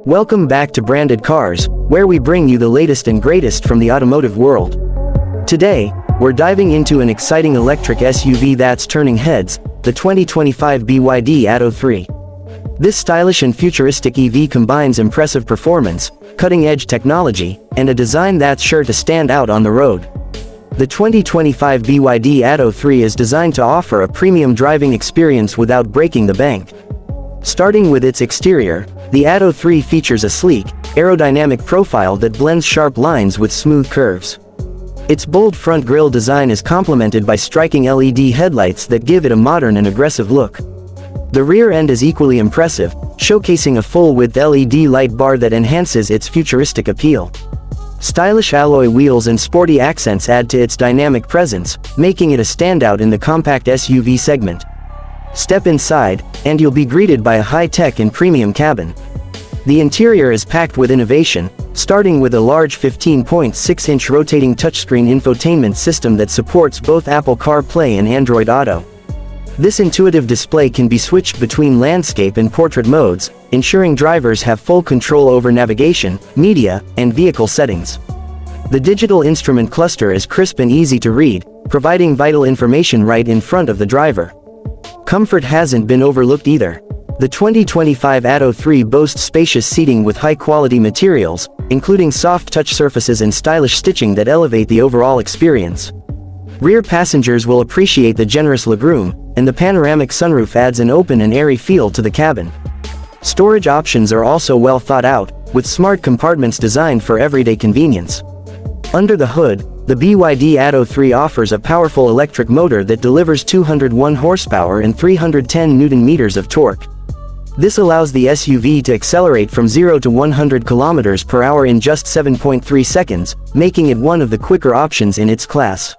Welcome back to Branded Cars, where we bring you the latest and greatest from the automotive world. Today, we're diving into an exciting electric SUV that's turning heads, the 2025 BYD Atto 3. This stylish and futuristic EV combines impressive performance, cutting-edge technology, and a design that's sure to stand out on the road. The 2025 BYD Atto 3 is designed to offer a premium driving experience without breaking the bank. Starting with its exterior, the Atto 3 features a sleek, aerodynamic profile that blends sharp lines with smooth curves. Its bold front grille design is complemented by striking LED headlights that give it a modern and aggressive look. The rear end is equally impressive, showcasing a full-width LED light bar that enhances its futuristic appeal. Stylish alloy wheels and sporty accents add to its dynamic presence, making it a standout in the compact SUV segment. Step inside, and you'll be greeted by a high-tech and premium cabin. The interior is packed with innovation, starting with a large 15.6-inch rotating touchscreen infotainment system that supports both Apple CarPlay and Android Auto. This intuitive display can be switched between landscape and portrait modes, ensuring drivers have full control over navigation, media, and vehicle settings. The digital instrument cluster is crisp and easy to read, providing vital information right in front of the driver. Comfort hasn't been overlooked either. The 2025 Atto 3 boasts spacious seating with high-quality materials, including soft touch surfaces and stylish stitching that elevate the overall experience. Rear passengers will appreciate the generous legroom, and the panoramic sunroof adds an open and airy feel to the cabin. Storage options are also well thought out, with smart compartments designed for everyday convenience. Under the hood, the BYD Atto 3 offers a powerful electric motor that delivers 201 horsepower and 310 Nm of torque. This allows the SUV to accelerate from 0 to 100 km/h in just 7.3 seconds, making it one of the quicker options in its class.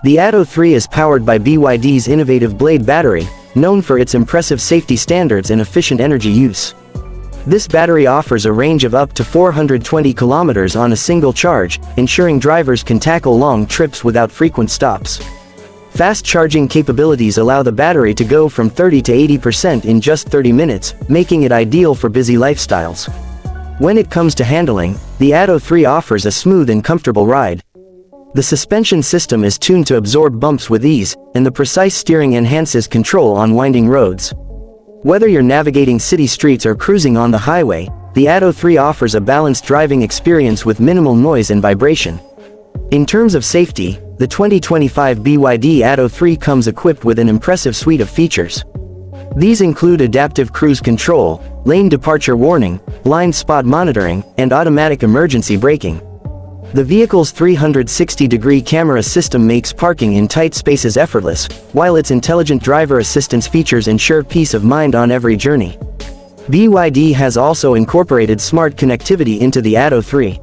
The Atto 3 is powered by BYD's innovative Blade battery, known for its impressive safety standards and efficient energy use. This battery offers a range of up to 420 km on a single charge, ensuring drivers can tackle long trips without frequent stops. Fast charging capabilities allow the battery to go from 30 to 80% in just 30 minutes, making it ideal for busy lifestyles. When it comes to handling, the Atto 3 offers a smooth and comfortable ride. The suspension system is tuned to absorb bumps with ease, and the precise steering enhances control on winding roads. Whether you're navigating city streets or cruising on the highway, the Atto 3 offers a balanced driving experience with minimal noise and vibration. In terms of safety, the 2025 BYD Atto 3 comes equipped with an impressive suite of features. These include adaptive cruise control, lane departure warning, blind spot monitoring, and automatic emergency braking. The vehicle's 360-degree camera system makes parking in tight spaces effortless, while its intelligent driver assistance features ensure peace of mind on every journey. BYD has also incorporated smart connectivity into the Atto 3.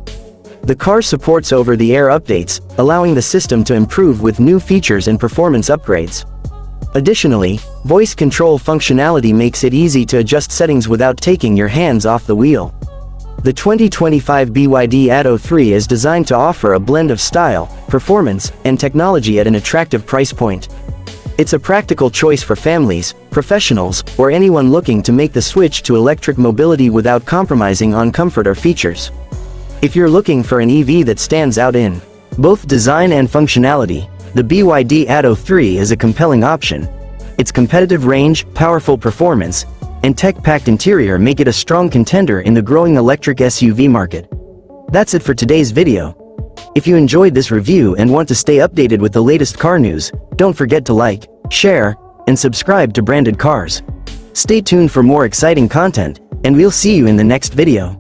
The car supports over-the-air updates, allowing the system to improve with new features and performance upgrades. Additionally, voice control functionality makes it easy to adjust settings without taking your hands off the wheel. The 2025 BYD Atto 3 is designed to offer a blend of style, performance, and technology at an attractive price point. It's a practical choice for families, professionals, or anyone looking to make the switch to electric mobility without compromising on comfort or features. If you're looking for an EV that stands out in both design and functionality, the BYD Atto 3 is a compelling option. Its competitive range, powerful performance, and tech-packed interior make it a strong contender in the growing electric SUV market. That's it for today's video. If you enjoyed this review and want to stay updated with the latest car news, don't forget to like, share, and subscribe to Branded Cars. Stay tuned for more exciting content, and we'll see you in the next video.